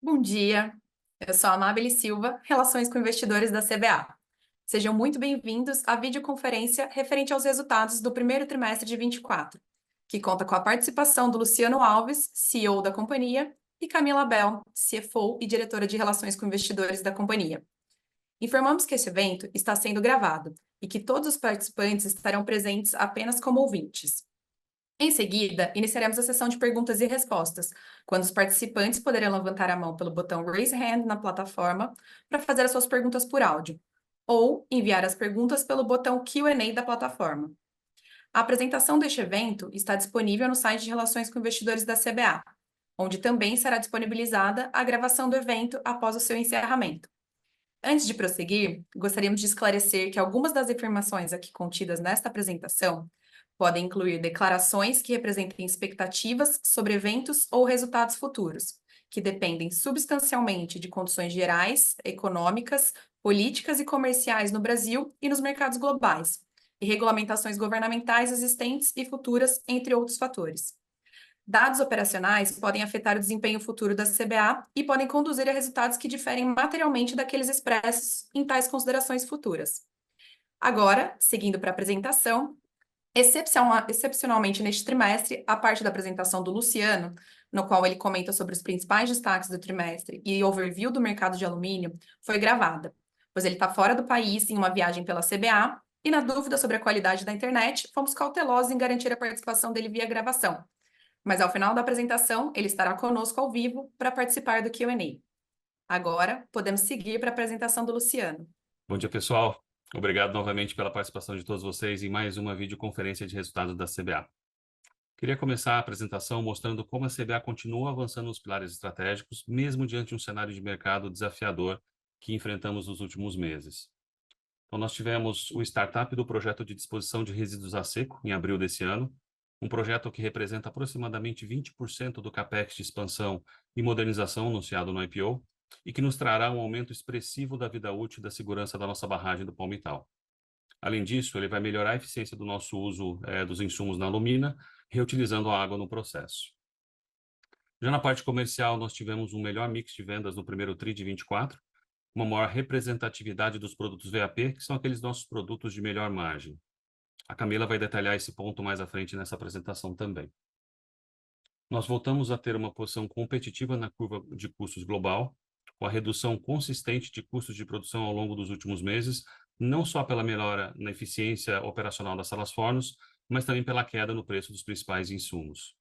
Bom dia, eu sou a Amabile Silva, Relações com Investidores da CBA. Sejam muito bem-vindos à videoconferência referente aos resultados do primeiro trimestre de 24, que conta com a participação do Luciano Alves, CEO da companhia, e Camila Bell, CFO e diretora de Relações com Investidores da companhia. Informamos que esse evento está sendo gravado e que todos os participantes estarão presentes apenas como ouvintes. Em seguida, iniciaremos a sessão de perguntas e respostas, quando os participantes poderão levantar a mão pelo botão Raise Hand na plataforma para fazer as suas perguntas por áudio, ou enviar as perguntas pelo botão Q&A da plataforma. A apresentação deste evento está disponível no site de Relações com Investidores da CBA, onde também será disponibilizada a gravação do evento após o seu encerramento. Antes de prosseguir, gostaríamos de esclarecer que algumas das informações aqui contidas nesta apresentação podem incluir declarações que representem expectativas sobre eventos ou resultados futuros, que dependem substancialmente de condições gerais, econômicas, políticas e comerciais no Brasil e nos mercados globais, e regulamentações governamentais existentes e futuras, entre outros fatores. Dados operacionais podem afetar o desempenho futuro da CBA e podem conduzir a resultados que diferem materialmente daqueles expressos em tais considerações futuras. Agora, seguindo para a apresentação, excepcionalmente neste trimestre, a parte da apresentação do Luciano, no qual ele comenta sobre os principais destaques do trimestre e overview do mercado de alumínio, foi gravada, pois ele está fora do país em uma viagem pela CBA e, na dúvida sobre a qualidade da internet, fomos cautelosos em garantir a participação dele via gravação. Mas ao final da apresentação, ele estará conosco ao vivo para participar do Q&A. Agora, podemos seguir para a apresentação do Luciano. Bom dia, pessoal. Obrigado novamente pela participação de todos vocês em mais uma videoconferência de resultados da CBA. Queria começar a apresentação mostrando como a CBA continua avançando nos pilares estratégicos, mesmo diante de um cenário de mercado desafiador que enfrentamos nos últimos meses. Então, nós tivemos o startup do projeto de disposição de resíduos a seco, em abril desse ano, um projeto que representa aproximadamente 20% do CAPEX de expansão e modernização anunciado no IPO, e que nos trará um aumento expressivo da vida útil da segurança da nossa barragem do Palmital. Além disso, ele vai melhorar a eficiência do nosso uso dos insumos na alumina, reutilizando a água no processo. Já na parte comercial, nós tivemos um melhor mix de vendas no primeiro TRI de 24, uma maior representatividade dos produtos VAP, que são aqueles nossos produtos de melhor margem. A Camila vai detalhar esse ponto mais à frente nessa apresentação também. Nós voltamos a ter uma posição competitiva na curva de custos global, com a redução consistente de custos de produção ao longo dos últimos meses, não só pela melhora na eficiência operacional das salas fornos, mas também pela queda no preço dos principais insumos.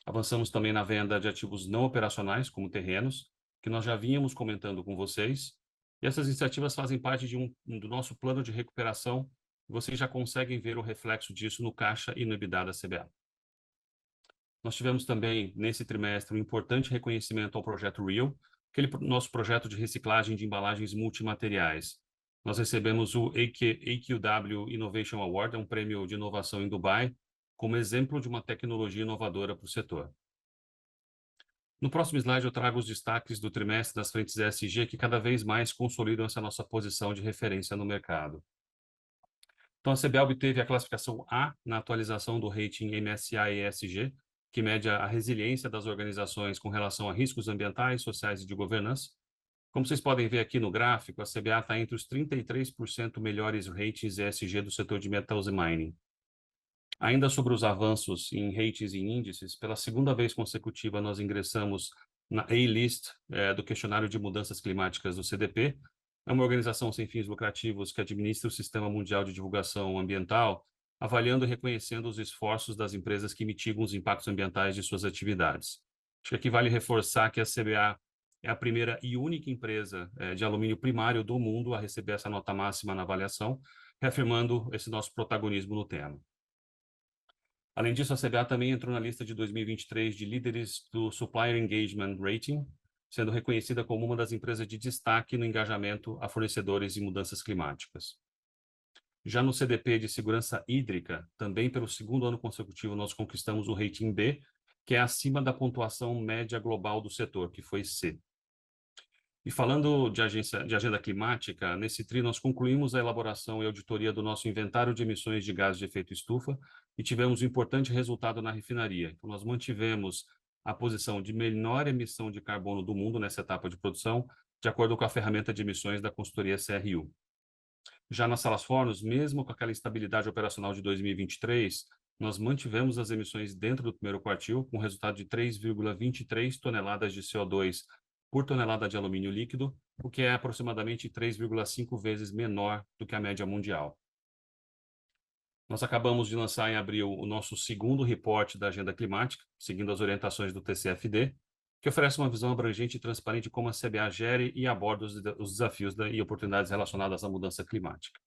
Avançamos também na venda de ativos não operacionais, como terrenos, que nós já vínhamos comentando com vocês, e essas iniciativas fazem parte do nosso plano de recuperação, e vocês já conseguem ver o reflexo disso no caixa e no EBITDA da CBA. Nós tivemos também, nesse trimestre, um importante reconhecimento ao projeto REAL, nosso projeto de reciclagem de embalagens multimateriais. Nós recebemos o AQW Innovation Award, um prêmio de inovação em Dubai, como exemplo de uma tecnologia inovadora para o setor. No próximo slide, eu trago os destaques do trimestre das frentes ESG, que cada vez mais consolidam essa nossa posição de referência no mercado. Então, a CBA obteve a classificação A na atualização do rating MSCI ESG, que mede a resiliência das organizações com relação a riscos ambientais, sociais e de governança. Como vocês podem ver aqui no gráfico, a CBA está entre os 33% melhores ratings ESG do setor de metals e mining. Ainda sobre os avanços em ratings e índices, pela segunda vez consecutiva nós ingressamos na A-List do questionário de mudanças climáticas do CDP. É uma organização sem fins lucrativos que administra o Sistema Mundial de Divulgação Ambiental, avaliando e reconhecendo os esforços das empresas que mitigam os impactos ambientais de suas atividades. Acho que aqui vale reforçar que a CBA é a primeira e única empresa de alumínio primário do mundo a receber essa nota máxima na avaliação, reafirmando esse nosso protagonismo no tema. Além disso, a CBA também entrou na lista de 2023 de líderes do Supplier Engagement Rating, sendo reconhecida como uma das empresas de destaque no engajamento a fornecedores e mudanças climáticas. Já no CDP de segurança hídrica, também pelo segundo ano consecutivo, nós conquistamos o rating B, que é acima da pontuação média global do setor, que foi C. E falando de agenda climática, nesse TRI nós concluímos a elaboração e auditoria do nosso inventário de emissões de gases de efeito estufa e tivemos um importante resultado na refinaria. Então, nós mantivemos a posição de menor emissão de carbono do mundo nessa etapa de produção, de acordo com a ferramenta de emissões da consultoria CRU. Já nas salas fornos, mesmo com aquela instabilidade operacional de 2023, nós mantivemos as emissões dentro do primeiro quartil, com resultado de 3,23 toneladas de CO2 por tonelada de alumínio líquido, o que é aproximadamente 3,5 vezes menor do que a média mundial. Nós acabamos de lançar em abril o nosso segundo reporte da Agenda Climática, seguindo as orientações do TCFD, que oferece uma visão abrangente e transparente de como a CBA gere e aborda os desafios e oportunidades relacionadas à mudança climática.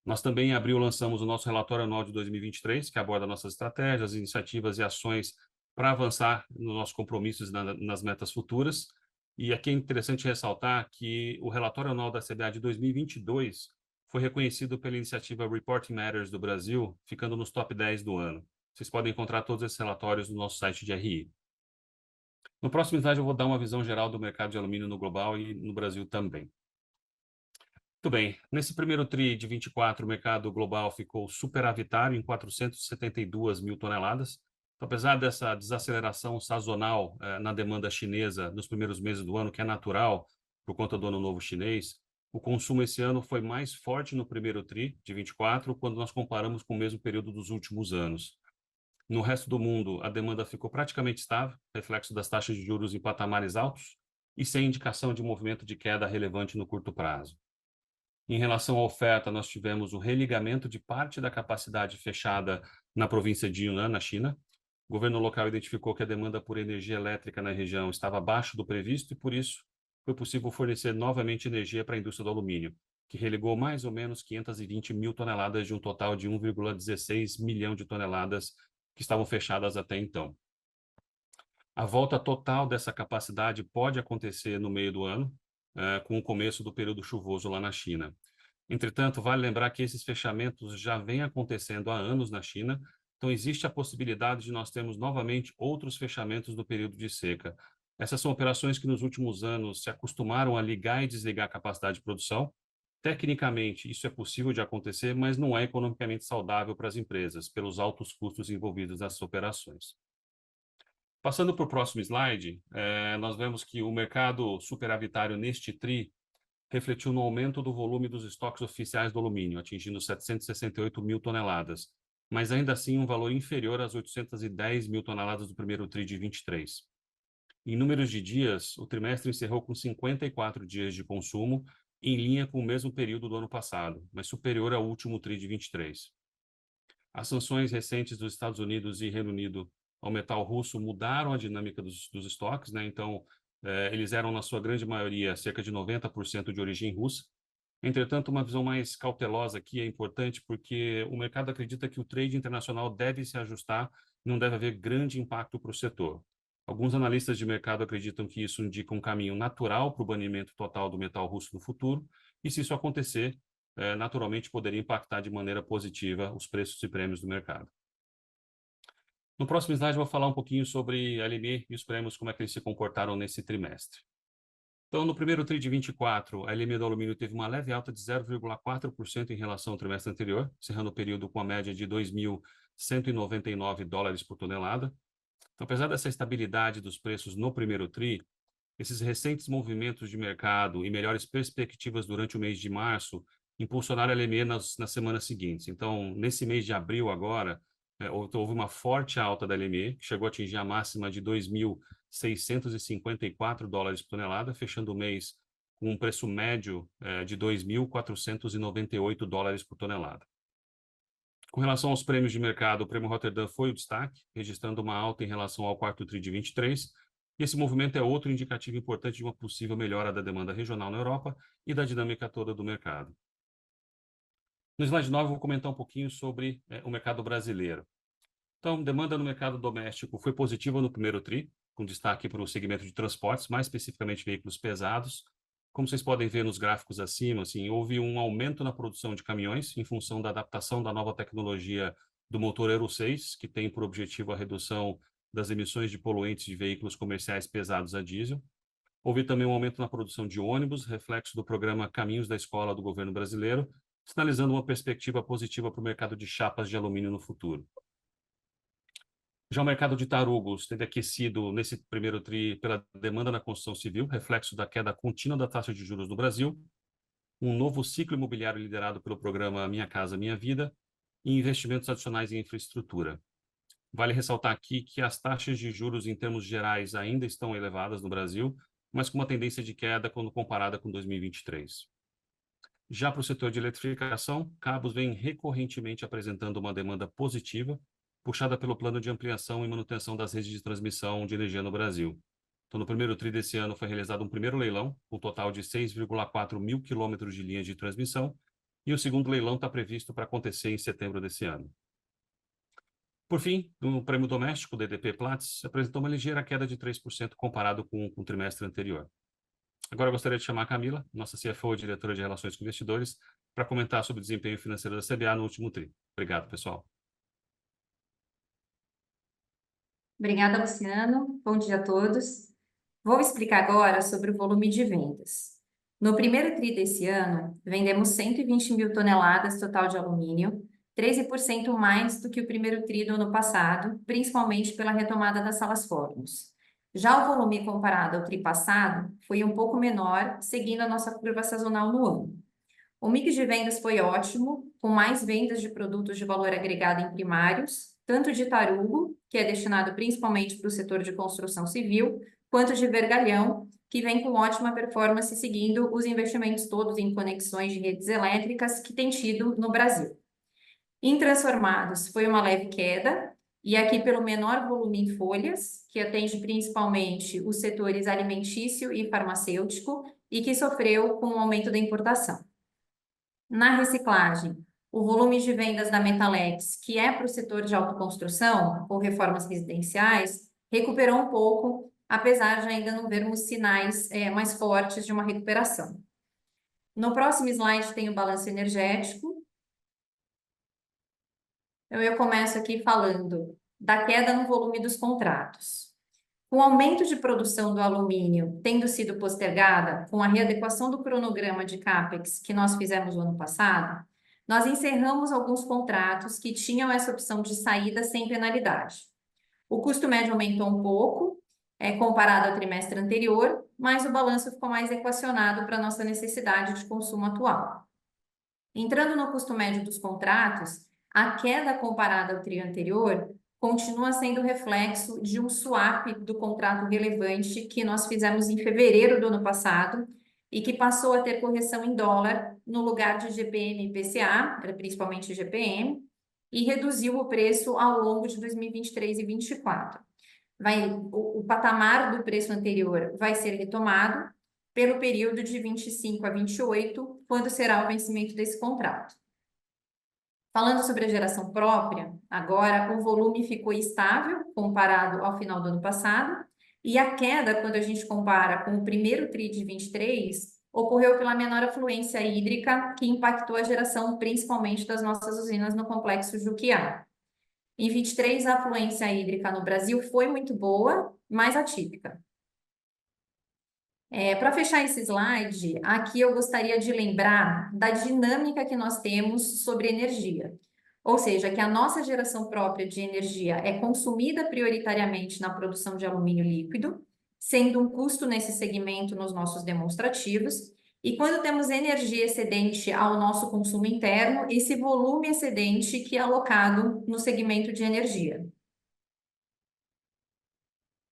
Nós também, em abril, lançamos o nosso relatório anual de 2023, que aborda nossas estratégias, iniciativas e ações para avançar nos nossos compromissos nas metas futuras. E aqui é interessante ressaltar que o relatório anual da CBA de 2022 foi reconhecido pela iniciativa Reporting Matters do Brasil, ficando nos top 10 do ano. Vocês podem encontrar todos esses relatórios no nosso site de RI. No próximo slide, eu vou dar uma visão geral do mercado de alumínio no global e no Brasil também. Muito bem, nesse primeiro TRI de 24, o mercado global ficou superavitário em 472 mil toneladas. Então, apesar dessa desaceleração sazonal na demanda chinesa nos primeiros meses do ano, que é natural por conta do Ano Novo Chinês, o consumo esse ano foi mais forte no primeiro TRI de 24, quando nós comparamos com o mesmo período dos últimos anos. No resto do mundo, a demanda ficou praticamente estável, reflexo das taxas de juros em patamares altos e sem indicação de movimento de queda relevante no curto prazo. Em relação à oferta, nós tivemos o religamento de parte da capacidade fechada na província de Yunnan, na China. O governo local identificou que a demanda por energia elétrica na região estava abaixo do previsto e, por isso, foi possível fornecer novamente energia para a indústria do alumínio, que religou mais ou menos 520 mil toneladas de um total de 1,16 milhão de toneladas que estavam fechadas até então. A volta total dessa capacidade pode acontecer no meio do ano, com o começo do período chuvoso lá na China. Entretanto, vale lembrar que esses fechamentos já vêm acontecendo há anos na China, então existe a possibilidade de nós termos novamente outros fechamentos no período de seca. Essas são operações que nos últimos anos se acostumaram a ligar e desligar a capacidade de produção. Tecnicamente, isso é possível de acontecer, mas não é economicamente saudável para as empresas, pelos altos custos envolvidos nessas operações. Passando para o próximo slide, nós vemos que o mercado superavitário neste TRI refletiu no aumento do volume dos estoques oficiais do alumínio, atingindo 768 mil toneladas, mas ainda assim um valor inferior às 810 mil toneladas do primeiro TRI de 23. Em números de dias, o trimestre encerrou com 54 dias de consumo, em linha com o mesmo período do ano passado, mas superior ao último TRI de 23. As sanções recentes dos Estados Unidos e Reino Unido ao metal russo mudaram a dinâmica dos estoques, né? Então, eles eram, na sua grande maioria, cerca de 90% de origem russa. Entretanto, uma visão mais cautelosa aqui é importante porque o mercado acredita que o trade internacional deve se ajustar, não deve haver grande impacto para o setor. Alguns analistas de mercado acreditam que isso indica um caminho natural para o banimento total do metal russo no futuro, e se isso acontecer, naturalmente poderia impactar de maneira positiva os preços e prêmios do mercado. No próximo slide, eu vou falar um pouquinho sobre a LME e os prêmios, como é que eles se comportaram nesse trimestre. Então, no primeiro TRI de 24, a LME do alumínio teve uma leve alta de 0,4% em relação ao trimestre anterior, encerrando o período com a média de 2.199 dólares por tonelada. Então, apesar dessa estabilidade dos preços no primeiro TRI, esses recentes movimentos de mercado e melhores perspectivas durante o mês de março impulsionaram a LME nas semanas seguintes. Então, nesse mês de abril agora, houve uma forte alta da LME, que chegou a atingir a máxima de 2.654 dólares por tonelada, fechando o mês com um preço médio de 2.498 dólares por tonelada. Com relação aos prêmios de mercado, o prêmio Rotterdam foi o destaque, registrando uma alta em relação ao quarto TRI de 23, e esse movimento é outro indicativo importante de uma possível melhora da demanda regional na Europa e da dinâmica toda do mercado. No slide 9, eu vou comentar um pouquinho sobre o mercado brasileiro. Então, demanda no mercado doméstico foi positiva no primeiro TRI, com destaque para o segmento de transportes, mais especificamente veículos pesados. Como vocês podem ver nos gráficos acima, assim, houve um aumento na produção de caminhões em função da adaptação da nova tecnologia do motor Euro 6, que tem por objetivo a redução das emissões de poluentes de veículos comerciais pesados a diesel. Houve também um aumento na produção de ônibus, reflexo do programa Caminhos da Escola do governo brasileiro, sinalizando uma perspectiva positiva para o mercado de chapas de alumínio no futuro. Já o mercado de tarugos teve aquecido nesse primeiro TRI pela demanda na construção civil, reflexo da queda contínua da taxa de juros no Brasil, um novo ciclo imobiliário liderado pelo programa Minha Casa Minha Vida e investimentos adicionais em infraestrutura. Vale ressaltar aqui que as taxas de juros em termos gerais ainda estão elevadas no Brasil, mas com uma tendência de queda quando comparada com 2023. Já para o setor de eletrificação, Cabos vem recorrentemente apresentando uma demanda positiva, puxada pelo plano de ampliação e manutenção das redes de transmissão de energia no Brasil. Então, no primeiro TRI desse ano foi realizado um primeiro leilão, com um total de 6,4 mil quilômetros de linhas de transmissão, e o segundo leilão está previsto para acontecer em setembro desse ano. Por fim, no prêmio doméstico, o DDP Platts apresentou uma ligeira queda de 3% comparado com o trimestre anterior. Agora eu gostaria de chamar a Camila, nossa CFO e diretora de Relações com Investidores, para comentar sobre o desempenho financeiro da CBA no último TRI. Obrigado, pessoal. Obrigada, Luciano. Bom dia a todos. Vou explicar agora sobre o volume de vendas. No primeiro TRI desse ano, vendemos 120 mil toneladas total de alumínio, 13% mais do que o primeiro TRI do ano passado, principalmente pela retomada das salas Fórmula. Já o volume comparado ao TRI passado foi um pouco menor, seguindo a nossa curva sazonal no ano. O mix de vendas foi ótimo, com mais vendas de produtos de valor agregado em primários, tanto de tarugo, que é destinado principalmente para o setor de construção civil, quanto de vergalhão, que vem com ótima performance seguindo os investimentos todos em conexões de redes elétricas que tem tido no Brasil. Em transformados, foi uma leve queda, e aqui pelo menor volume em folhas, que atende principalmente os setores alimentício e farmacêutico, e que sofreu com o aumento da importação. Na reciclagem, o volume de vendas da Metalex, que é para o setor de autoconstrução ou reformas residenciais, recuperou um pouco, apesar de ainda não vermos sinais mais fortes de uma recuperação. No próximo slide tem o balanço energético. Eu começo aqui falando da queda no volume dos contratos. Com o aumento de produção do alumínio tendo sido postergada com a readequação do cronograma de CAPEX que nós fizemos no ano passado, nós encerramos alguns contratos que tinham essa opção de saída sem penalidade. O custo médio aumentou um pouco, comparado ao trimestre anterior, mas o balanço ficou mais equacionado para a nossa necessidade de consumo atual. Entrando no custo médio dos contratos, a queda comparada ao TRI anterior continua sendo reflexo de um swap do contrato relevante que nós fizemos em fevereiro do ano passado e que passou a ter correção em dólar no lugar de GPM e IPCA, era principalmente GPM, e reduziu o preço ao longo de 2023 e 2024. O patamar do preço anterior vai ser retomado pelo período de 25 a 28, quando será o vencimento desse contrato. Falando sobre a geração própria, agora o volume ficou estável comparado ao final do ano passado, e a queda, quando a gente compara com o primeiro TRI de 23, ocorreu pela menor afluência hídrica, que impactou a geração principalmente das nossas usinas no complexo Juquiá. Em 23, a afluência hídrica no Brasil foi muito boa, mas atípica. Para fechar esse slide, aqui eu gostaria de lembrar da dinâmica que nós temos sobre energia. Ou seja, que a nossa geração própria de energia é consumida prioritariamente na produção de alumínio líquido, sendo um custo nesse segmento nos nossos demonstrativos, e quando temos energia excedente ao nosso consumo interno, esse volume excedente que é alocado no segmento de energia.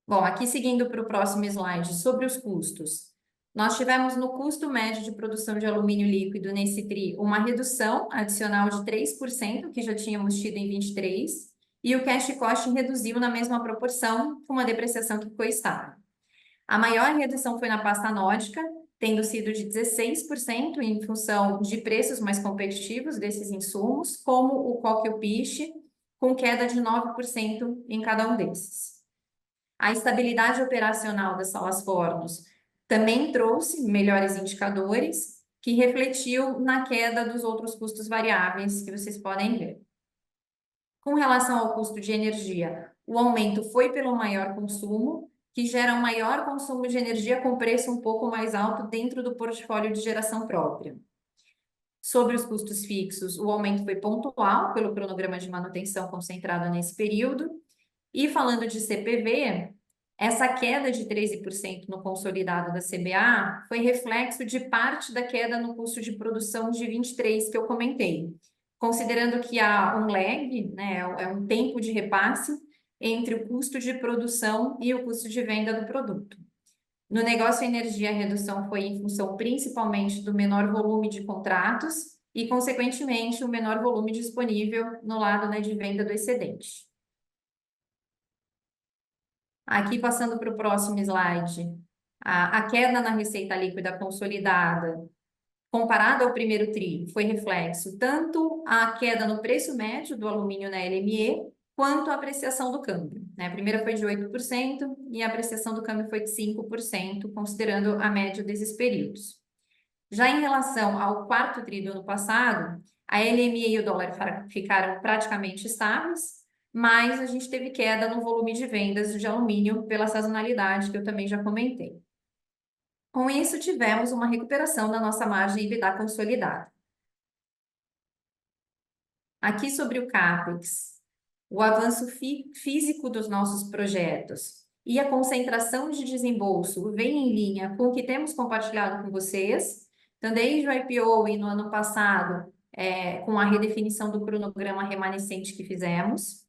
Bom, aqui seguindo para o próximo slide, sobre os custos. Nós tivemos no custo médio de produção de alumínio líquido nesse TRI uma redução adicional de 3%, que já tínhamos tido em 23, e o cash cost reduziu na mesma proporção, com uma depreciação que ficou estável. A maior redução foi na pasta nórdica, tendo sido de 16% em função de preços mais competitivos desses insumos, como o coque e o piche, com queda de 9% em cada um desses. A estabilidade operacional das salas Fórmula também trouxe melhores indicadores, que refletiu na queda dos outros custos variáveis que vocês podem ver. Com relação ao custo de energia, o aumento foi pelo maior consumo, que gera um maior consumo de energia com preço um pouco mais alto dentro do portfólio de geração própria. Sobre os custos fixos, o aumento foi pontual pelo cronograma de manutenção concentrado nesse período, E falando de CPV, essa queda de 13% no consolidado da CBA foi reflexo de parte da queda no custo de produção de 23% que eu comentei, considerando que há um lag, né, é um tempo de repasse entre o custo de produção e o custo de venda do produto. No negócio energia, a redução foi em função principalmente do menor volume de contratos e, consequentemente, o menor volume disponível no lado, né, de venda do excedente. Aqui, passando para o próximo slide, a queda na receita líquida consolidada, comparada ao primeiro TRI, foi reflexo tanto a queda no preço médio do alumínio na LME, quanto a apreciação do câmbio, né? A primeira foi de 8% e a apreciação do câmbio foi de 5%, considerando a média desses períodos. Já em relação ao quarto TRI do ano passado, a LME e o dólar ficaram praticamente estáveis, mas a gente teve queda no volume de vendas de alumínio pela sazonalidade, que eu também já comentei. Com isso, tivemos uma recuperação da nossa margem EBITDA consolidada. Aqui sobre o CAPEX, o avanço físico dos nossos projetos e a concentração de desembolso vem em linha com o que temos compartilhado com vocês. Então, desde o IPO e no ano passado, com a redefinição do cronograma remanescente que fizemos.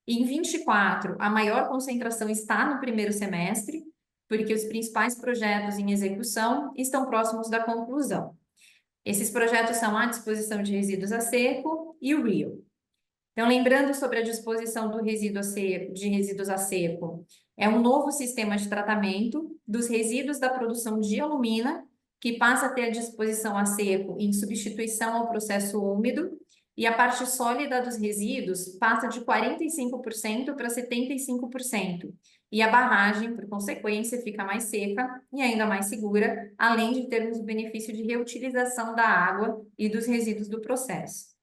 Em 24, a maior concentração está no primeiro semestre, porque os principais projetos em execução estão próximos da conclusão. Esses projetos são a disposição de resíduos a seco e o RIO. Então, lembrando sobre a disposição do resíduo a seco, de resíduos a seco, é um novo sistema de tratamento dos resíduos da produção de alumina, que passa a ter a disposição a seco em substituição ao processo úmido, e a parte sólida dos resíduos passa de 45% para 75%. E a barragem, por consequência, fica mais seca e ainda mais segura, além de termos o benefício de reutilização da água e dos resíduos do processo.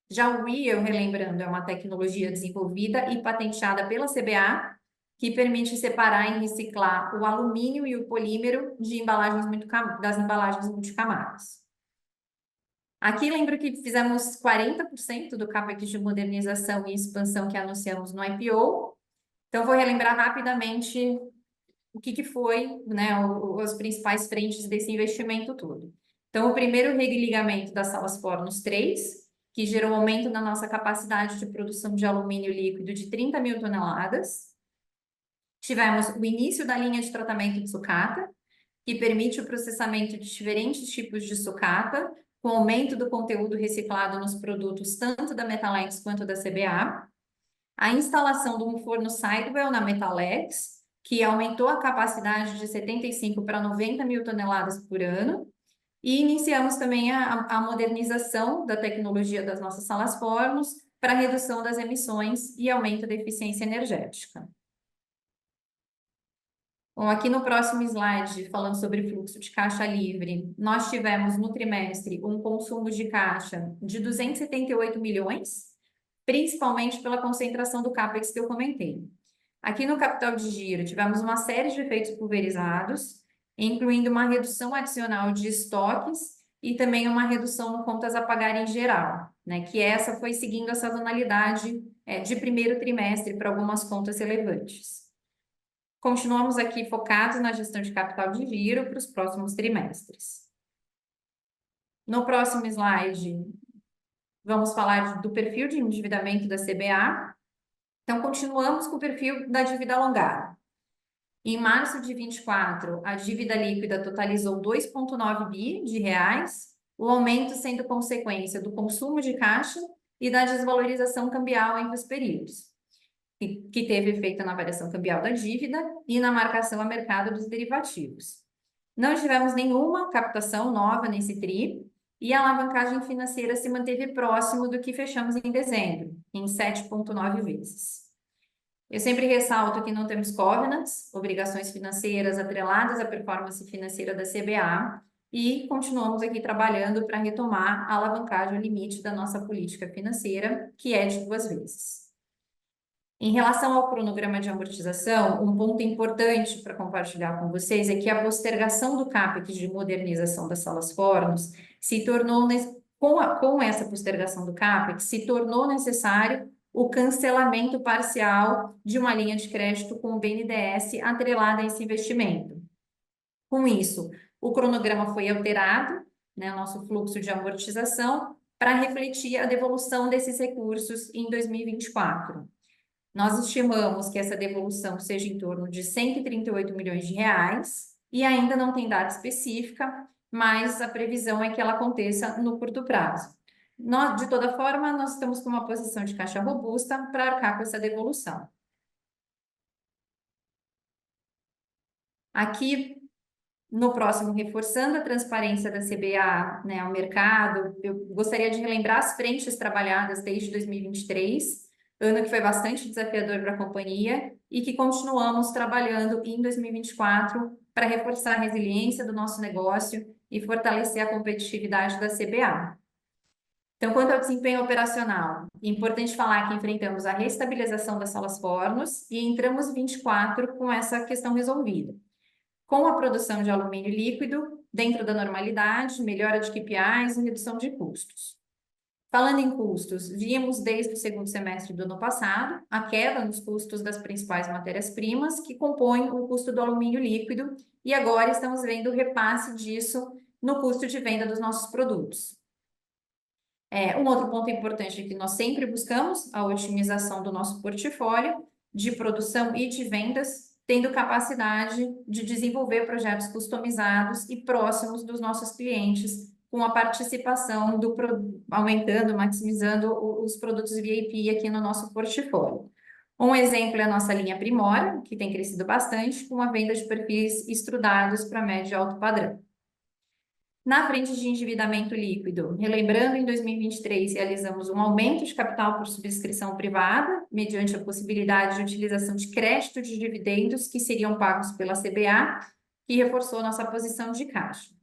Já o RIO, relembrando, é uma tecnologia desenvolvida e patenteada pela CBA, que permite separar e reciclar o alumínio e o polímero de das embalagens multicamadas. Aqui lembro que fizemos 40% do CAPEX de modernização e expansão que anunciamos no IPO. Então, vou relembrar rapidamente o que foi, né, as principais frentes desse investimento todo. Então, o primeiro religamento das salas Fornos 3, que gerou um aumento na nossa capacidade de produção de alumínio líquido de 30 mil toneladas. Tivemos o início da linha de tratamento de sucata, que permite o processamento de diferentes tipos de sucata, com aumento do conteúdo reciclado nos produtos tanto da Metalex quanto da CBA. A instalação de um forno Sidewell na Metalex, que aumentou a capacidade de 75 para 90 mil toneladas por ano. E iniciamos também a modernização da tecnologia das nossas salas fornos para redução das emissões e aumento da eficiência energética. Bom, aqui no próximo slide, falando sobre fluxo de caixa livre, nós tivemos no trimestre um consumo de caixa de 278 milhões, principalmente pela concentração do CAPEX que eu comentei. Aqui no capital de giro, tivemos uma série de efeitos pulverizados, incluindo uma redução adicional de estoques e também uma redução no contas a pagar em geral, né? Que essa foi seguindo a sazonalidade de primeiro trimestre para algumas contas relevantes. Continuamos aqui focados na gestão de capital de giro para os próximos trimestres. No próximo slide, vamos falar do perfil de endividamento da CBA. Então, continuamos com o perfil da dívida alongada. Em março de 24, a dívida líquida totalizou 2,9 bi de reais, o aumento sendo consequência do consumo de caixa e da desvalorização cambial entre os períodos, que teve efeito na variação cambial da dívida e na marcação a mercado dos derivativos. Não tivemos nenhuma captação nova nesse TRI, e a alavancagem financeira se manteve próximo do que fechamos em dezembro, em 7,9 vezes. Eu sempre ressalto que não temos covenants, obrigações financeiras atreladas à performance financeira da CBA, e continuamos aqui trabalhando para retomar a alavancagem ao limite da nossa política financeira, que é de 2 vezes. Em relação ao cronograma de amortização, um ponto importante para compartilhar com vocês é que a postergação do CAPEX de modernização das salas fornos se tornou, com essa postergação do CAPEX, se tornou necessário o cancelamento parcial de uma linha de crédito com o BNDES atrelada a esse investimento. Com isso, o cronograma foi alterado, né, o nosso fluxo de amortização, para refletir a devolução desses recursos em 2024. Nós estimamos que essa devolução seja em torno de 138 milhões de reais e ainda não tem data específica, mas a previsão é que ela aconteça no curto prazo. De toda forma, nós estamos com uma posição de caixa robusta para arcar com essa devolução. Aqui, no próximo, reforçando a transparência da CBA, né, ao mercado, eu gostaria de relembrar as frentes trabalhadas desde 2023, ano que foi bastante desafiador para a companhia e que continuamos trabalhando em 2024 para reforçar a resiliência do nosso negócio e fortalecer a competitividade da CBA. Então, quanto ao desempenho operacional, é importante falar que enfrentamos a restabilização das salas fornos e entramos em 24 com essa questão resolvida. Com a produção de alumínio líquido, dentro da normalidade, melhora de KPIs e redução de custos. Falando em custos, vimos desde o segundo semestre do ano passado a queda nos custos das principais matérias-primas que compõem o custo do alumínio líquido e agora estamos vendo o repasse disso no custo de venda dos nossos produtos. Um outro ponto importante é que nós sempre buscamos a otimização do nosso portfólio de produção e de vendas, tendo capacidade de desenvolver projetos customizados e próximos dos nossos clientes, com a participação aumentando, maximizando os produtos VIP aqui no nosso portfólio. Um exemplo é a nossa linha Primora, que tem crescido bastante, com a venda de perfis estudados para médio e alto padrão. Na frente de endividamento líquido, relembrando, em 2023 realizamos um aumento de capital por subscrição privada, mediante a possibilidade de utilização de crédito de dividendos que seriam pagos pela CBA, que reforçou nossa posição de caixa.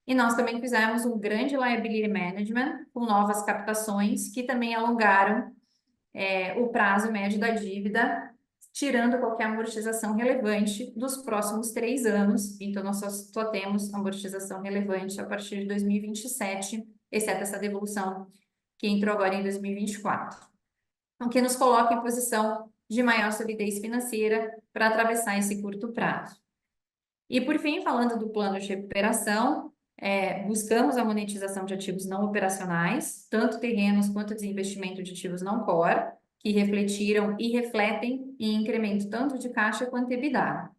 E nós também fizemos um grande liability management, com novas captações, que também alongaram o prazo médio da dívida, tirando qualquer amortização relevante dos próximos 3 anos. Então, nós só temos amortização relevante a partir de 2027, exceto essa devolução que entrou agora em 2024. O que nos coloca em posição de maior solidez financeira para atravessar esse curto prazo. E, por fim, falando do plano de recuperação, buscamos a monetização de ativos não operacionais, tanto terrenos quanto desinvestimento de ativos não core, que refletiram e refletem em incremento tanto de caixa quanto EBITDA.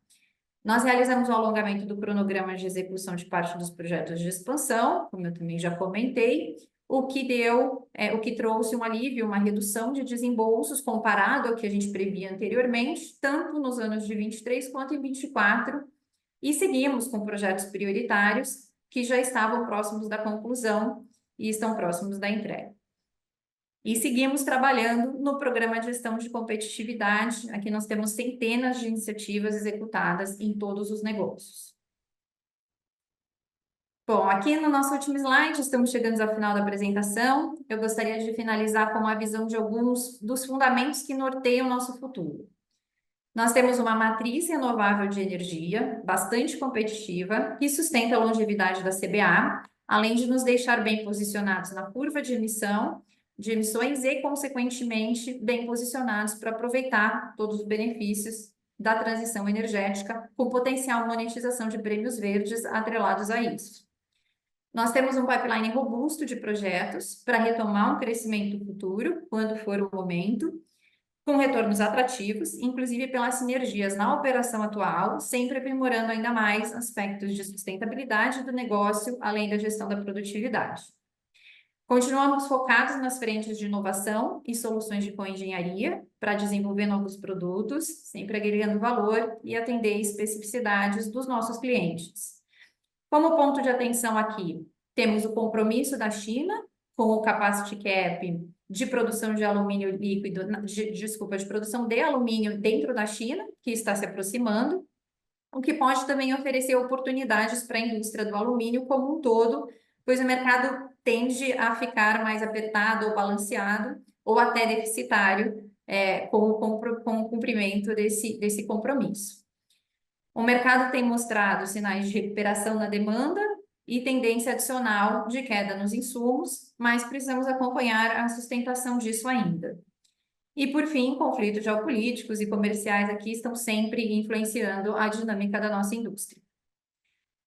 Nós realizamos o alongamento do cronograma de execução de parte dos projetos de expansão, como eu também já comentei, o que trouxe um alívio, uma redução de desembolsos comparado ao que a gente previa anteriormente, tanto nos anos de 23 quanto em 24, e seguimos com projetos prioritários que já estavam próximos da conclusão e estão próximos da entrega. E seguimos trabalhando no programa de gestão de competitividade. Aqui nós temos centenas de iniciativas executadas em todos os negócios. Bom, aqui no nosso último slide, estamos chegando ao final da apresentação. Eu gostaria de finalizar com a visão de alguns dos fundamentos que norteiam o nosso futuro. Nós temos uma matriz renovável de energia, bastante competitiva, que sustenta a longevidade da CBA, além de nos deixar bem posicionados na curva de emissões e, consequentemente, bem posicionados para aproveitar todos os benefícios da transição energética, com potencial monetização de prêmios verdes atrelados a isso. Nós temos um pipeline robusto de projetos para retomar um crescimento futuro, quando for o momento, com retornos atrativos, inclusive pelas sinergias na operação atual, sempre aprimorando ainda mais aspectos de sustentabilidade do negócio, além da gestão da produtividade. Continuamos focados nas frentes de inovação e soluções de coengenharia para desenvolver novos produtos, sempre agregando valor e atender especificidades dos nossos clientes. Como ponto de atenção aqui, temos o compromisso da China com o capacity cap de produção de alumínio líquido, de produção de alumínio dentro da China, que está se aproximando, o que pode também oferecer oportunidades para a indústria do alumínio como um todo, pois o mercado tende a ficar mais apertado ou balanceado, ou até deficitário, com o cumprimento desse compromisso. O mercado tem mostrado sinais de recuperação na demanda e tendência adicional de queda nos insumos, mas precisamos acompanhar a sustentação disso ainda. E, por fim, conflitos geopolíticos e comerciais aqui estão sempre influenciando a dinâmica da nossa indústria.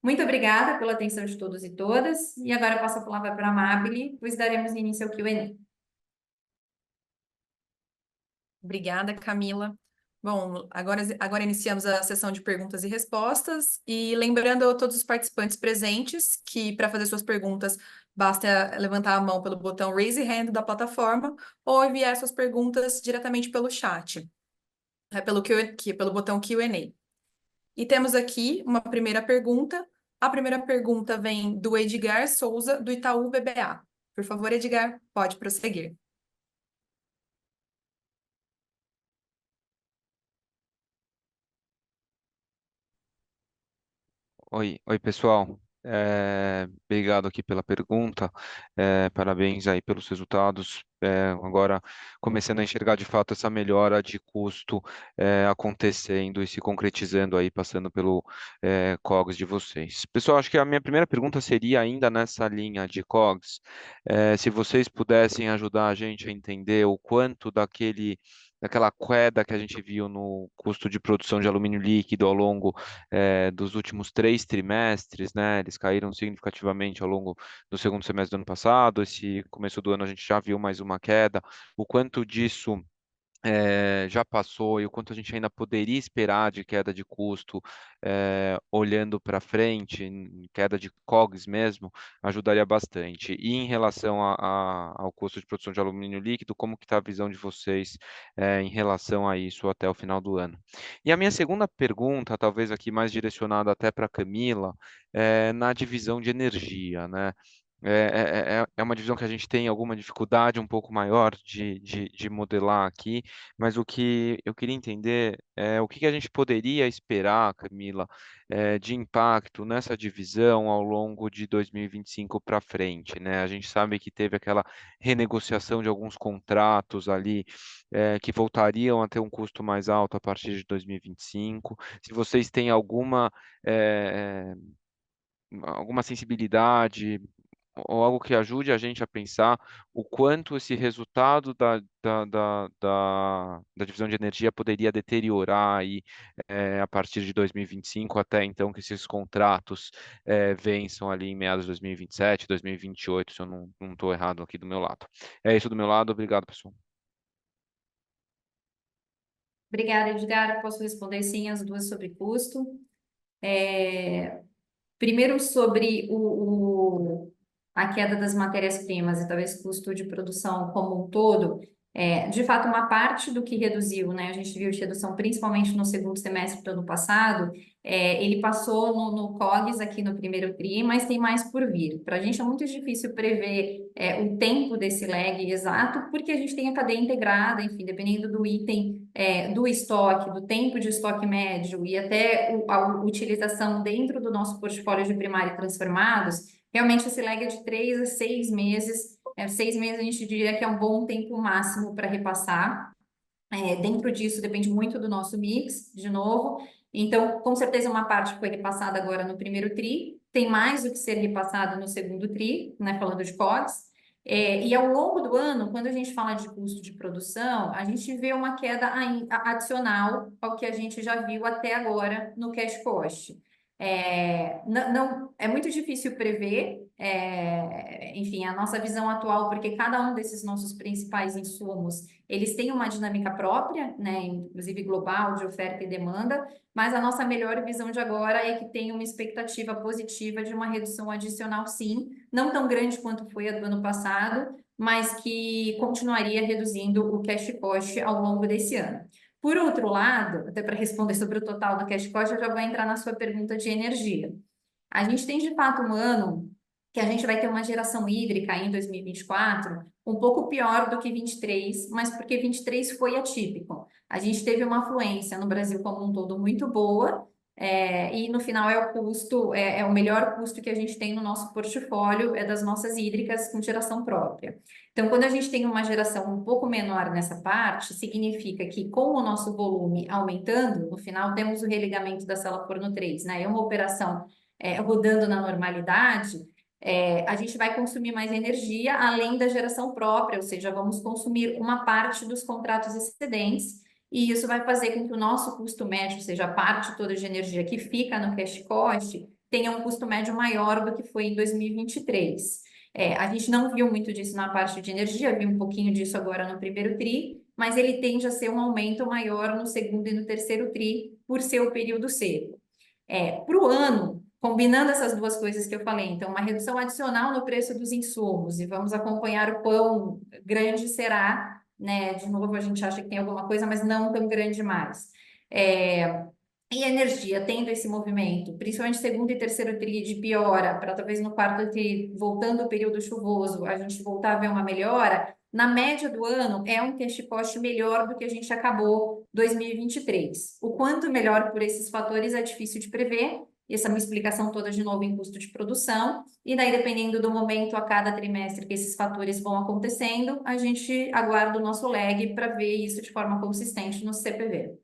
Muito obrigada pela atenção de todos e todas, e agora eu passo a palavra para a Amabile, pois daremos início ao Q&A. Obrigada, Camila. Bom, agora iniciamos a sessão de perguntas e respostas, e lembrando a todos os participantes presentes que, para fazer suas perguntas, basta levantar a mão pelo botão Raise Hand da plataforma ou enviar suas perguntas diretamente pelo chat, pelo botão Q&A. E temos aqui uma primeira pergunta. A primeira pergunta vem do Edgar Souza, do Itaú BBA. Por favor, Edgar, pode prosseguir. Oi, pessoal. Obrigado aqui pela pergunta. Parabéns aí pelos resultados. Agora começando a enxergar de fato essa melhora de custo acontecendo e se concretizando aí, passando pelo COGS de vocês. Pessoal, acho que a minha primeira pergunta seria ainda nessa linha de COGS, se vocês pudessem ajudar a gente a entender o quanto daquela queda que a gente viu no custo de produção de alumínio líquido ao longo dos últimos 3 trimestres, né? Eles caíram significativamente ao longo do segundo semestre do ano passado. Esse começo do ano a gente já viu mais uma queda. O quanto disso já passou e o quanto a gente ainda poderia esperar de queda de custo, olhando para frente, em queda de COGS mesmo, ajudaria bastante. E em relação ao custo de produção de alumínio líquido, como que está a visão de vocês em relação a isso até o final do ano? E a minha segunda pergunta, talvez aqui mais direcionada até para a Camila, na divisão de energia, né? É uma divisão que a gente tem alguma dificuldade um pouco maior de modelar aqui, mas o que eu queria entender é o que a gente poderia esperar, Camila, de impacto nessa divisão ao longo de 2025 para frente, né? A gente sabe que teve aquela renegociação de alguns contratos ali, que voltariam a ter um custo mais alto a partir de 2025. Se vocês têm eh, alguma sensibilidade ou algo que ajude a gente a pensar o quanto esse resultado da divisão de energia poderia deteriorar aí, a partir de 2025, até então que esses contratos vençam ali em meados de 2027, 2028, se eu não estou errado aqui do meu lado. É isso do meu lado, obrigado, pessoal. Obrigada, Edgar. Eu posso responder sim as duas sobre custo. Primeiro, sobre a queda das matérias-primas e talvez custo de produção como um todo, de fato, uma parte do que reduziu, né? A gente viu de redução principalmente no segundo semestre do ano passado, ele passou no COGS aqui no primeiro TRI, mas tem mais por vir. Para a gente é muito difícil prever o tempo desse lag exato, porque a gente tem a cadeia integrada, enfim, dependendo do item, do estoque, do tempo de estoque médio e até a utilização dentro do nosso portfólio de primário e transformados, realmente esse lag é de 3 a 6 meses. 6 meses a gente diria que é um bom tempo máximo para repassar. Dentro disso depende muito do nosso mix, de novo. Então, com certeza, uma parte foi repassada agora no primeiro TRI, tem mais o que ser repassado no segundo TRI, né, falando de COGS. E ao longo do ano, quando a gente fala de custo de produção, a gente vê uma queda adicional ao que a gente já viu até agora no cash cost. Não, é muito difícil prever, enfim, a nossa visão atual, porque cada um desses nossos principais insumos, eles têm uma dinâmica própria, né, inclusive global, de oferta e demanda, mas a nossa melhor visão de agora é que tem uma expectativa positiva de uma redução adicional, sim, não tão grande quanto foi a do ano passado, mas que continuaria reduzindo o cash cost ao longo desse ano. Por outro lado, até para responder sobre o total do cash cost, eu já vou entrar na sua pergunta de energia. A gente tem, de fato, um ano que a gente vai ter uma geração hídrica em 2024 um pouco pior do que 23, mas porque 23 foi atípico. A gente teve uma afluência no Brasil como um todo muito boa, e no final é o custo, é o melhor custo que a gente tem no nosso portfólio, é das nossas hídricas com geração própria. Então, quando a gente tem uma geração um pouco menor nessa parte, significa que com o nosso volume aumentando, no final temos o religamento da sala forno 3, né? É uma operação rodando na normalidade, A gente vai consumir mais energia além da geração própria, ou seja, vamos consumir uma parte dos contratos excedentes, e isso vai fazer com que o nosso custo médio, ou seja, a parte toda de energia que fica no cash cost, tenha um custo médio maior do que foi em 2023. A gente não viu muito disso na parte de energia, viu um pouquinho disso agora no primeiro TRI, mas ele tende a ser um aumento maior no segundo e no terceiro TRI, por ser o período seco. Para o ano, combinando essas duas coisas que eu falei, então, uma redução adicional no preço dos insumos, e vamos acompanhar o quão grande será, né? De novo, a gente acha que tem alguma coisa, mas não tão grande mais. E a energia, tendo esse movimento, principalmente segundo e terceiro TRI de piora, para talvez no quarto TRI, voltando ao período chuvoso, a gente voltar a ver uma melhora, na média do ano é um cash cost melhor do que a gente acabou 2023. O quanto melhor por esses fatores é difícil de prever, essa é uma explicação toda de novo em custo de produção, e daí dependendo do momento a cada trimestre que esses fatores vão acontecendo, a gente aguarda o nosso lag para ver isso de forma consistente no CPV.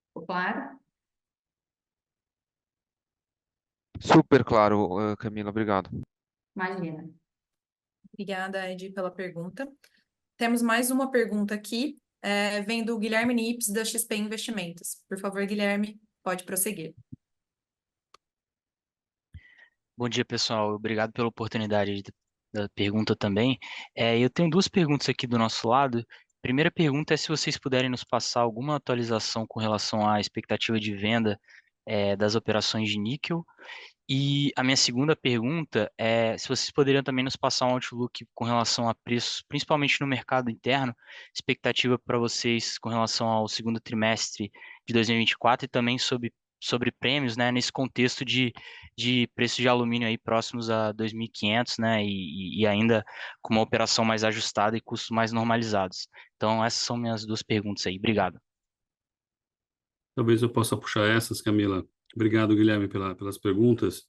Ficou claro? Super claro, Camila, obrigado. Imagina. Obrigada, Ed, pela pergunta. Temos mais uma pergunta aqui, vem do Guilherme Nips, da XP Investimentos. Por favor, Guilherme, pode prosseguir. Bom dia, pessoal. Obrigado pela oportunidade da pergunta também. Eu tenho duas perguntas aqui do nosso lado. Primeira pergunta é se vocês puderem nos passar alguma atualização com relação à expectativa de venda das operações de níquel. E a minha segunda pergunta é se vocês poderiam também nos passar um outlook com relação a preços, principalmente no mercado interno, expectativa para vocês com relação ao segundo trimestre de 2024 e também sobre prêmios, né, nesse contexto de preço de alumínio aí próximos a 2.500, né, e ainda com uma operação mais ajustada e custos mais normalizados. Então, essas são minhas duas perguntas aí. Obrigado. Talvez eu possa puxar essas, Camila. Obrigado, Guilherme, pelas perguntas.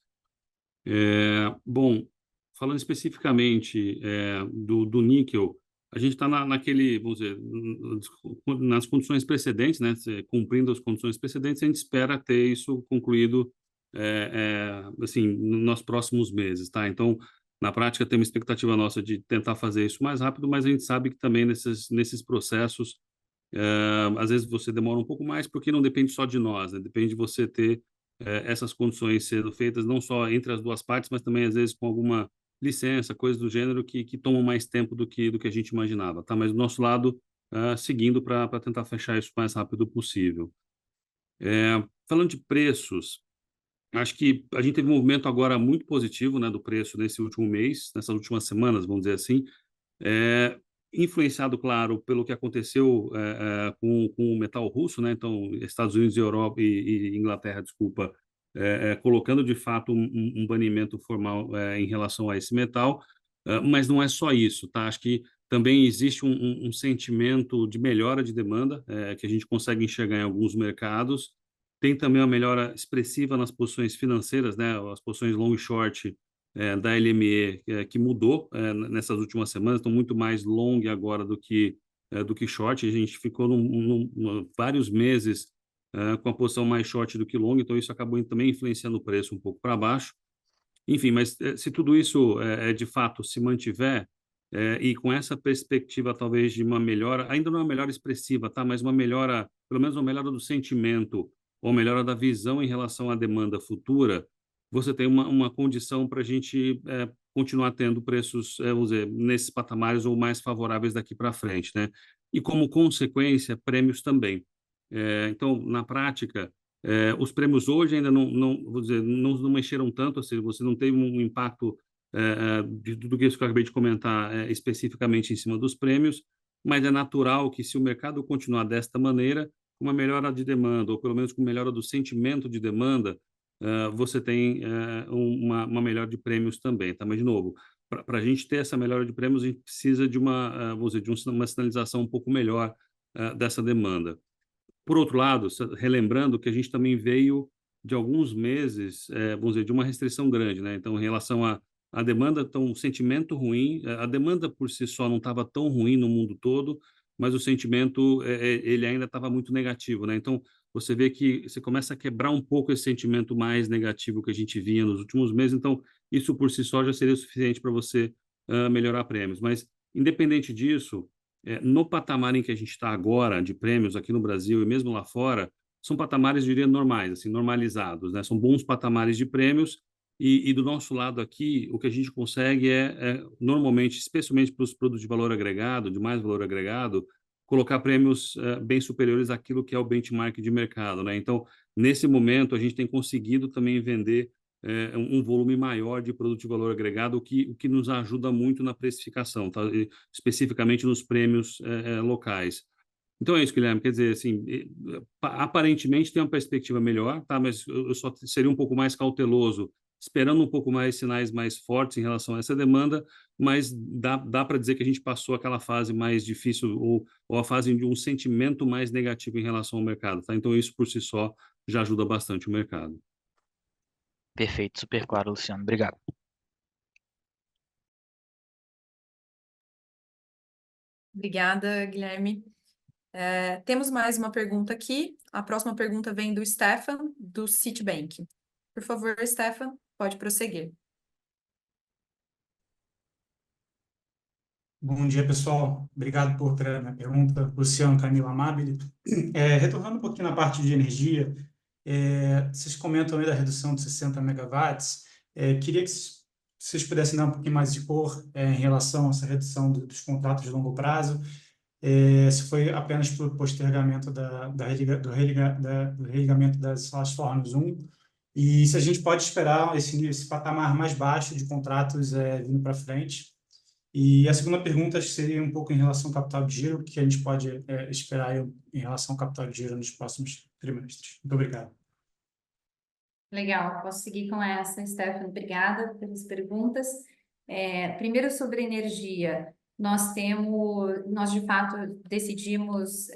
Bom, falando especificamente do níquel, a gente está naquele, vamos dizer, nas condições precedentes, né? Cumprindo as condições precedentes, a gente espera ter isso concluído, assim, nos próximos meses, tá? Então, na prática, tem uma expectativa nossa de tentar fazer isso mais rápido, mas a gente sabe que também nesses processos, às vezes você demora um pouco mais, porque não depende só de nós, né? Depende de você ter essas condições sendo feitas não só entre as duas partes, mas também às vezes com alguma licença, coisas do gênero que tomam mais tempo do que a gente imaginava, tá? Mas do nosso lado, seguindo para tentar fechar isso o mais rápido possível. Falando de preços, acho que a gente teve um movimento agora muito positivo, né, do preço nesse último mês, nessas últimas semanas, vamos dizer assim, influenciado, claro, pelo que aconteceu com o metal russo, né? Então, Estados Unidos e Europa e Inglaterra, desculpa, colocando de fato um banimento formal em relação a esse metal, mas não é só isso, tá? Acho que também existe um sentimento de melhora de demanda que a gente consegue enxergar em alguns mercados. Tem também uma melhora expressiva nas posições financeiras, né? As posições long e short da LME que mudou nessas últimas semanas, estão muito mais long agora do que short. A gente ficou vários meses com a posição mais short do que long, então isso acabou também influenciando o preço um pouco para baixo. Enfim, mas se tudo isso de fato se mantiver e com essa perspectiva talvez de uma melhora, ainda não é uma melhora expressiva, tá? Mas uma melhora, pelo menos uma melhora do sentimento ou melhora da visão em relação à demanda futura, você tem uma condição para a gente continuar tendo preços, vamos dizer, nesses patamares ou mais favoráveis daqui para frente, né? E como consequência, prêmios também. Então, na prática, os prêmios hoje ainda não vou dizer, não mexeram tanto, ou seja, você não teve um impacto de tudo isso que eu acabei de comentar especificamente em cima dos prêmios, mas é natural que se o mercado continuar desta maneira, com uma melhora de demanda, ou pelo menos com melhora do sentimento de demanda, você tem uma melhora de prêmios também, tá? Mas, de novo, para a gente ter essa melhora de prêmios, a gente precisa de vamos dizer, de uma sinalização um pouco melhor dessa demanda. Por outro lado, relembrando que a gente também veio de alguns meses, vamos dizer, de uma restrição grande, né? Então, em relação à demanda, então, um sentimento ruim, a demanda por si só não estava tão ruim no mundo todo, mas o sentimento ele ainda estava muito negativo, né? Então, você vê que você começa a quebrar um pouco esse sentimento mais negativo que a gente vinha nos últimos meses, então isso por si só já seria o suficiente para você melhorar prêmios. Mas, independente disso, no patamar em que a gente está agora de prêmios aqui no Brasil e mesmo lá fora, são patamares, diria, normais, assim, normalizados, né? São bons patamares de prêmios e do nosso lado aqui, o que a gente consegue normalmente, especialmente para os produtos de valor agregado, de mais valor agregado, colocar prêmios bem superiores àquilo que é o benchmark de mercado, né? Então, nesse momento, a gente tem conseguido também vender um volume maior de produto de valor agregado, o que nos ajuda muito na precificação, tá? E, especificamente nos prêmios locais. Então é isso, Guilherme. Quer dizer, assim, aparentemente tem uma perspectiva melhor, tá? Mas eu só seria um pouco mais cauteloso, esperando um pouco mais sinais mais fortes em relação a essa demanda, mas dá para dizer que a gente passou aquela fase mais difícil ou a fase de um sentimento mais negativo em relação ao mercado, tá? Então isso por si só já ajuda bastante o mercado. Perfeito, super claro, Luciano. Obrigado. Obrigada, Guilherme. Temos mais uma pergunta aqui. A próxima pergunta vem do Stefan, do Citibank. Por favor, Stefan, pode prosseguir. Bom dia, pessoal. Obrigado por ter a minha pergunta. Luciano Camilo Amabile. Retornando um pouquinho na parte de energia, vocês comentam aí da redução de 60 megawatts. Queria que vocês pudessem dar um pouquinho mais de cor em relação a essa redução dos contratos de longo prazo. Se foi apenas por postergamento do religamento das salas Fornos 1, e se a gente pode esperar esse patamar mais baixo de contratos vindo para frente. E a segunda pergunta seria um pouco em relação ao capital de giro, o que a gente pode esperar em relação ao capital de giro nos próximos trimestres. Muito obrigado. Legal, posso seguir com essa, Stefano. Obrigada pelas perguntas. Primeiro sobre energia, nós de fato decidimos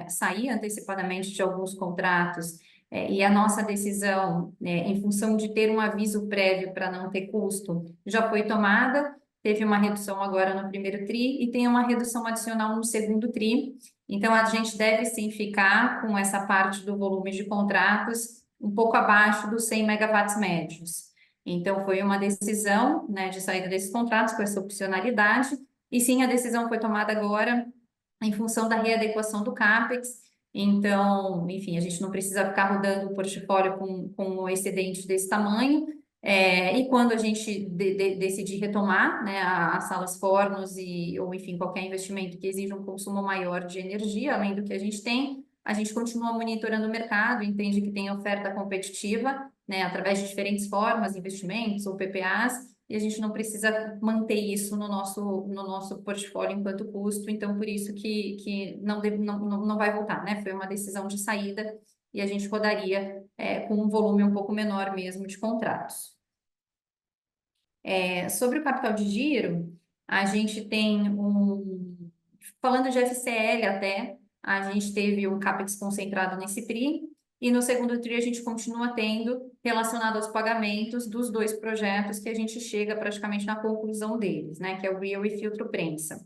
sair antecipadamente de alguns contratos e a nossa decisão, em função de ter um aviso prévio para não ter custo, já foi tomada. Teve uma redução agora no primeiro TRI e tem uma redução adicional no segundo TRI. Então, a gente deve sim ficar com essa parte do volume de contratos um pouco abaixo dos 100 megawatts médios. Então, foi uma decisão, né, de saída desses contratos com essa opcionalidade, e sim, a decisão foi tomada agora em função da readequação do CAPEX. Então, enfim, a gente não precisa ficar rodando o portfólio com um excedente desse tamanho, e quando a gente decidir retomar, né, as salas Fornos ou, enfim, qualquer investimento que exija um consumo maior de energia, além do que a gente tem, a gente continua monitorando o mercado, entende que tem oferta competitiva, né, através de diferentes formas, investimentos ou PPAs, e a gente não precisa manter isso no nosso portfólio enquanto custo, então por isso que não vai voltar, né? Foi uma decisão de saída e a gente rodaria com um volume um pouco menor mesmo de contratos. Sobre o capital de giro, a gente tem falando de FCL até, a gente teve um CAPEX concentrado nesse TRI, e no segundo TRI a gente continua tendo relacionado aos pagamentos dos dois projetos que a gente chega praticamente na conclusão deles, né, que é o RIO e Filtro Prensa.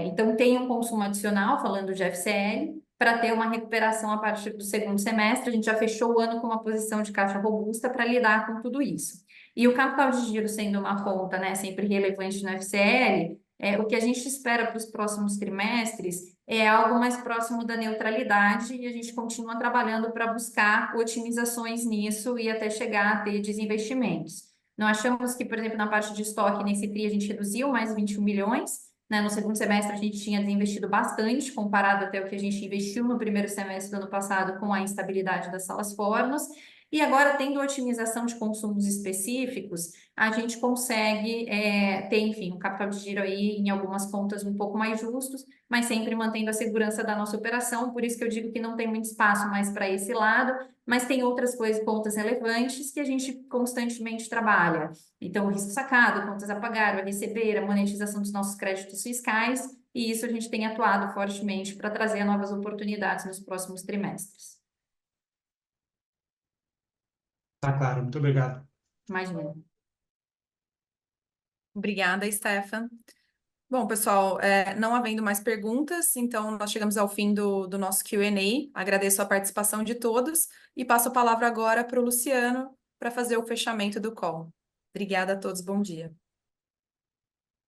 Então, tem um consumo adicional, falando de FCL, para ter uma recuperação a partir do segundo semestre. A gente já fechou o ano com uma posição de caixa robusta para lidar com tudo isso. E o capital de giro sendo uma conta, né, sempre relevante no FCL, o que a gente espera para os próximos trimestres é algo mais próximo da neutralidade e a gente continua trabalhando para buscar otimizações nisso e até chegar a ter desinvestimentos. Nós achamos que, por exemplo, na parte de estoque, nesse TRI, a gente reduziu mais 21 milhões, né? No segundo semestre, a gente tinha desinvestido bastante, comparado até o que a gente investiu no primeiro semestre do ano passado com a instabilidade das salas Fornos. E agora, tendo otimização de consumos específicos, a gente consegue ter, enfim, um capital de giro aí em algumas contas um pouco mais justos, mas sempre mantendo a segurança da nossa operação. Por isso que eu digo que não tem muito espaço mais para esse lado, mas tem outras contas relevantes que a gente constantemente trabalha. Então, o risco sacado, contas a pagar, a receber, a monetização dos nossos créditos fiscais, e isso a gente tem atuado fortemente para trazer novas oportunidades nos próximos trimestres. Tá claro, muito obrigado. Imagina. Obrigada, Stefan. Bom, pessoal, não havendo mais perguntas, então nós chegamos ao fim do nosso Q&A. Agradeço a participação de todos e passo a palavra agora para o Luciano para fazer o fechamento do call. Obrigada a todos, bom dia.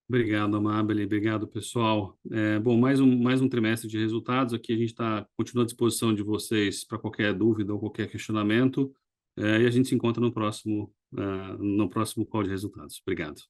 Obrigado, Amabile. Obrigado, pessoal. Bom, mais um trimestre de resultados. Aqui a gente continua à disposição de vocês para qualquer dúvida ou qualquer questionamento. E a gente se encontra no próximo call de resultados. Obrigado.